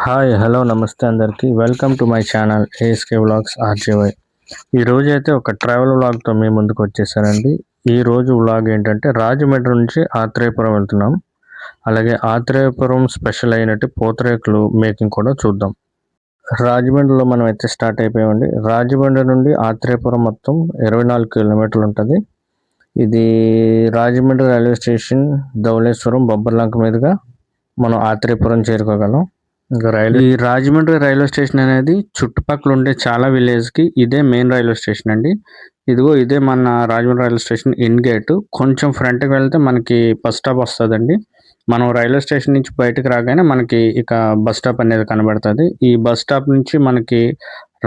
Hi hello నమస్తే అందరికీ welcome to my channel ASK vlogs RJY. ఈరోజు అయితే ఒక ట్రావెల్ వ్లాగ్తో మీ ముందుకు వచ్చేసానండి. ఈరోజు వ్లాగ్ ఏంటంటే రాజమండ్రి నుంచి ఆత్రేయపురం వెళ్తున్నాం. అలాగే ఆత్రేయపురం స్పెషల్ అయినట్టు పూతరేకులు మేకింగ్ కూడా చూద్దాం. రాజమండ్రిలో మనం అయితే స్టార్ట్ అయిపోయామండి. రాజమండ్రి నుండి ఆత్రేయపురం మొత్తం 24 కిలోమీటర్లు ఉంటుంది. ఇది రాజమండ్రి రైల్వే స్టేషన్ ధవళేశ్వరం బొబ్బర్లంక మీదుగా మనం ఆత్రేయపురం చేరుకోగలం. ఇంకా ఈ రాజమండ్రి రైల్వే స్టేషన్ అనేది చుట్టుపక్కల ఉండే చాలా విలేజ్కి ఇదే మెయిన్ రైల్వే స్టేషన్ అండి. ఇదే మన Rajahmundry railway station in gate. కొంచెం ఫ్రంట్కి వెళ్తే మనకి బస్ స్టాప్ వస్తుందండి. మనం రైల్వే స్టేషన్ నుంచి బయటకు రాగానే మనకి ఇక బస్ స్టాప్ అనేది కనబడుతుంది. ఈ బస్ స్టాప్ నుంచి మనకి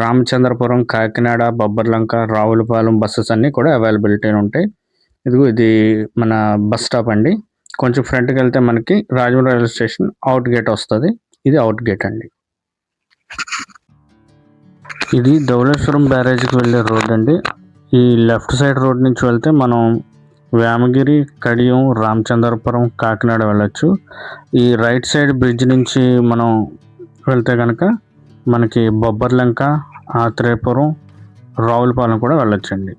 రామచంద్రపురం, కాకినాడ, బొబ్బర్లంక, రావులపాలెం బస్సెస్ అన్నీ కూడా అవైలబిలిటీ ఉంటాయి. ఇది మన బస్ స్టాప్ అండి. కొంచెం ఫ్రంట్కి వెళ్తే మనకి Rajahmundry railway station out gate వస్తుంది. ఇది అవుట్ గేట్ అండి. ఇది ధవళేశ్వరం బ్యారేజ్కి వెళ్ళే రోడ్ అండి. ఈ లెఫ్ట్ సైడ్ రోడ్ నుంచి వెళ్తే మనం వేమగిరి, కడియం, రామచంద్రపురం, కాకినాడ వెళ్ళొచ్చు. ఈ రైట్ సైడ్ బ్రిడ్జ్ నుంచి మనం వెళ్తే కనుక మనకి బొబ్బర్లంక, ఆత్రేయపురం, రావులపాలెం కూడా వెళ్ళొచ్చండి.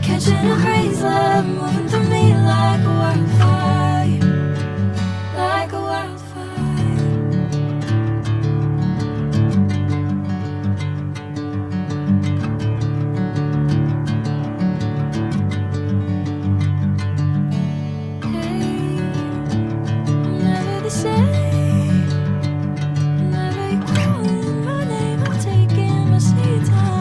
Catching a crazy love moving through me like a wildfire, like a wildfire. Hey, never the same. Never you calling my name, I'm taking my sweet time.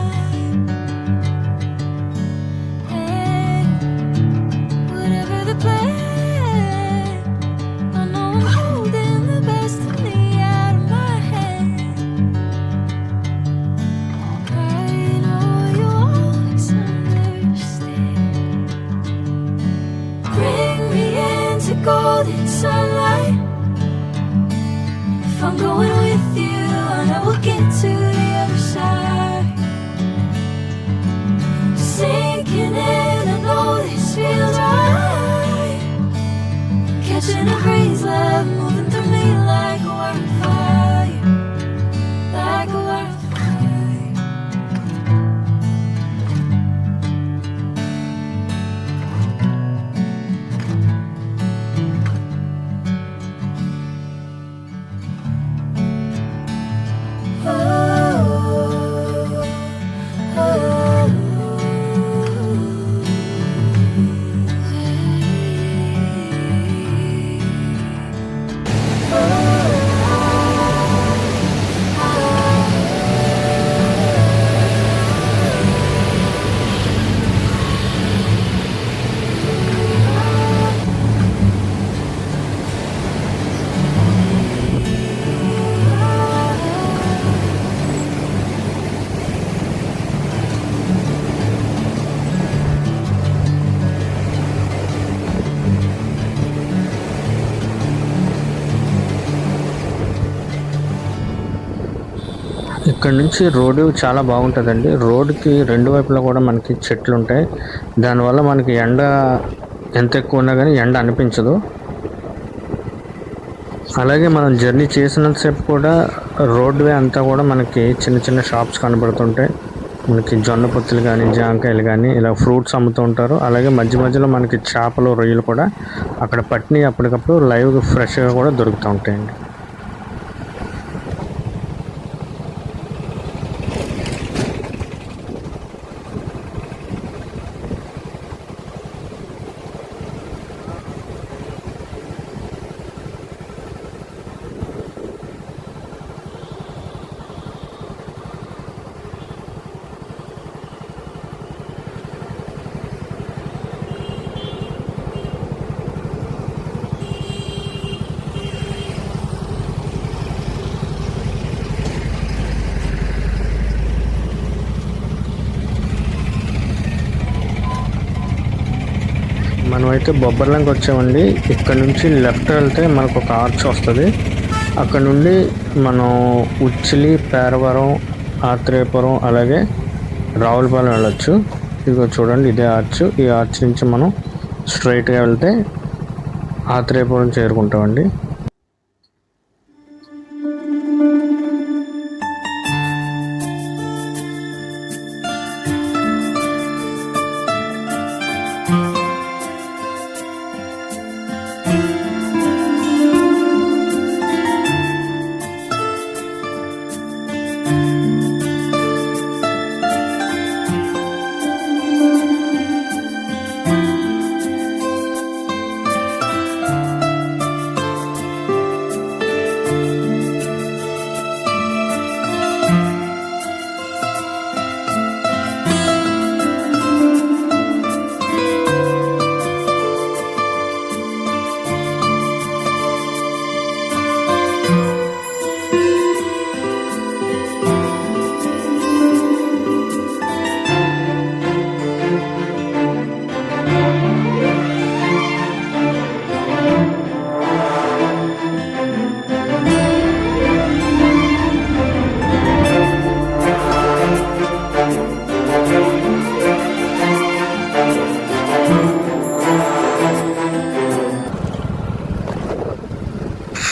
Golden sunlight. If I'm going with you, I know we'll get to the other side. Sinking in, I know this feels right. Catching a crazy love moving through me like a wildfire, like a wildfire. ఇక్కడ నుంచి road చాలా బాగుంటుందండి. రోడ్డుకి రెండు వైపులా కూడా మనకి చెట్లు ఉంటాయి. దానివల్ల మనకి ఎండ ఎంత ఎక్కువ ఉన్నా కానీ ఎండ అనిపించదు. అలాగే మనం జర్నీ చేసినంతసేపు కూడా రోడ్వే అంతా కూడా మనకి చిన్న చిన్న షాప్స్ కనబడుతుంటాయి. మనకి జొన్న పొత్తులు కానీ, జాంకాయలు కానీ ఇలా ఫ్రూట్స్ అమ్ముతూ ఉంటారు. అలాగే మధ్య మధ్యలో మనకి చేపలు, రొయ్యలు కూడా అక్కడ పట్టినవి అప్పటికప్పుడు లైవ్గా ఫ్రెష్గా కూడా దొరుకుతూ ఉంటాయండి. మనమైతే బొబ్బర్లంక వచ్చామండి. ఇక్కడ నుంచి లెఫ్ట్ వెళ్తే మనకు ఒక ఆర్చ్ వస్తుంది. అక్కడ నుండి మనం ఉచ్చిలి, పేరవరం, ఆత్రేయపురం అలాగే రావులపాలెం వెళ్ళొచ్చు. ఇదిగో చూడండి, ఇదే ఆర్చ్. ఈ ఆర్చ్ నుంచి మనం స్ట్రైట్గా వెళ్తే ఆత్రేయపురం చేరుకుంటామండి.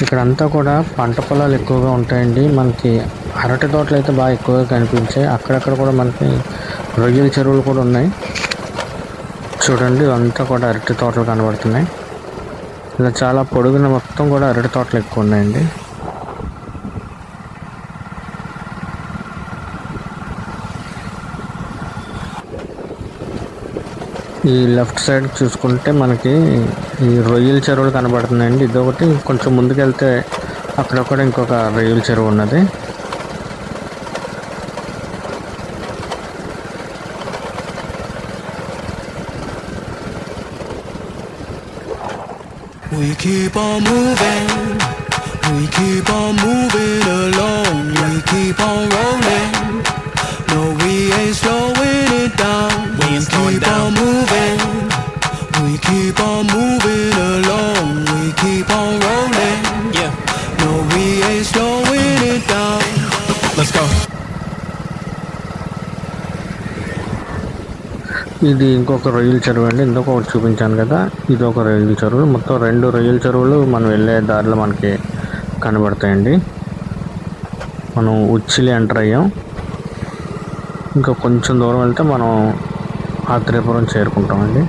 ఇక్కడంతా కూడా పంట పొలాలు ఎక్కువగా ఉంటాయండి. మనకి అరటి తోటలు అయితే బాగా ఎక్కువగా కనిపించాయి. అక్కడక్కడ కూడా మనకి రొయ్యల చెరువులు కూడా ఉన్నాయి. చూడండి, అంతా కూడా అరటి తోటలు కనబడుతున్నాయి. ఇలా చాలా పొడుగున మొత్తం కూడా అరటి తోటలు ఎక్కువ ఉన్నాయండి. ఈ లెఫ్ట్ సైడ్ చూసుకుంటే మనకి ఈ రొయ్యల చెరువులు కనబడుతున్నాయండి. ఇదొకటి, కొంచెం ముందుకెళ్తే అక్కడక్కడ ఇంకొక రొయ్యల చెరువు ఉన్నది. We keep on moving, we keep on moving along, we keep on rolling. No, we ain't slowing it down. We keep on moving, we keep on moving along, we keep on rolling. Yeah. No, we ain't slowing it down. Let's go. ఇది ఇంకొక రొయ్యల చెరువు అండి. ఇంకొక ఒకటి చూపించాను కదా, ఇది ఒక రొయ్యల చెరువు. మొత్తం 2 రొయ్యల చెరువులు మనం వెళ్ళే దారిలో మనకి కనబడతాయండి. మనం ఉచ్చిలి ఎంటర్ అయ్యాం. ఇంకా కొంచెం దూరం వెళ్తే మనం ఆత్రేయపురం చేరుకుంటామండి.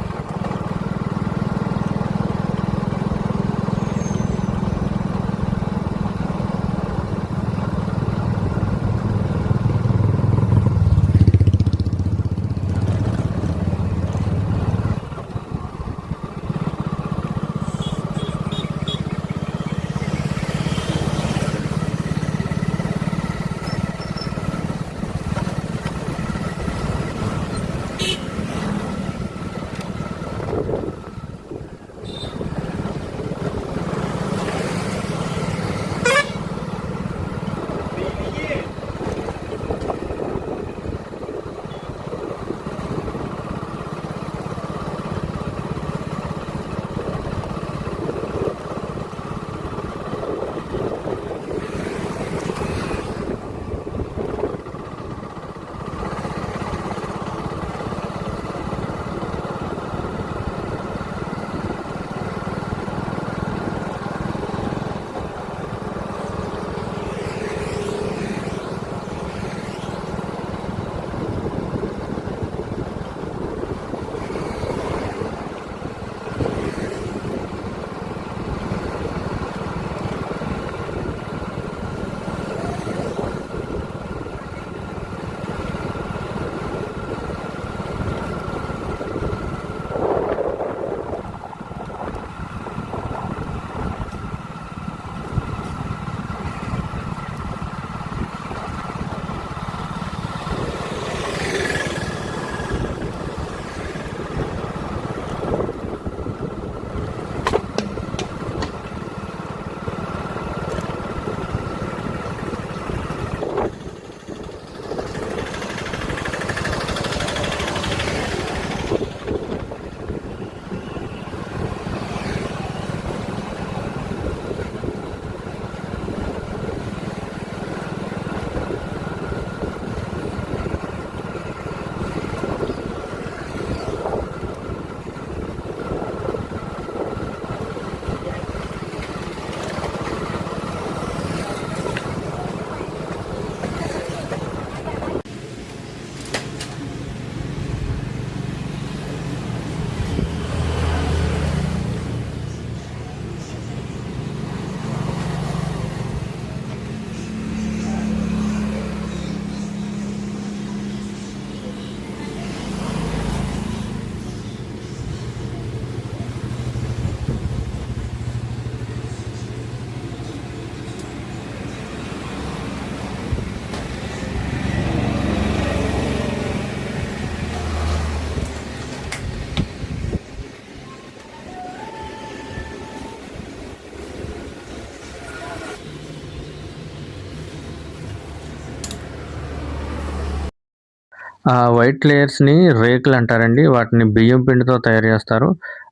ఆ వైట్ లేయర్స్‌ని రేకులు అంటారండి. వాటిని బియ్యం పిండితో తయారు చేస్తారు.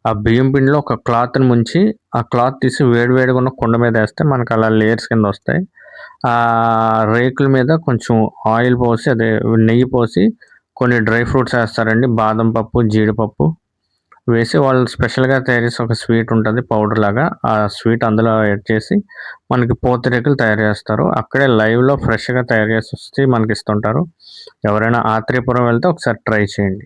ఆ బియ్యం పిండిలో ఒక క్లాత్‌ని ముంచి, ఆ క్లాత్ తీసి వేడి వేడిగా ఉన్న కుండ మీద ఏస్తే మనకు అలా లేయర్స్ కింద వస్తాయి. రేకుల మీద కొంచెం ఆయిల్ పోసి అదే నెయ్యి పోసి కొన్ని డ్రై ఫ్రూట్స్ ఏస్తారండి. బాదం పప్పు, జీడిపప్పు వేసి వాళ్ళు స్పెషల్‌గా తయారు చేసే ఒక స్వీట్ ఉంటది పౌడర్ లాగా. ఆ స్వీట్ అందులో యాడ్ చేసి మనకి పూతరేకులు తయారు చేస్తారు. అక్కడే లైవ్‌లో ఫ్రెష్‌గా తయారు చేసి మనకి ఇస్తుంటారు. ఎవరైనా ఆత్రేయపురం వెళ్తే ఒకసారి ట్రై చేయండి.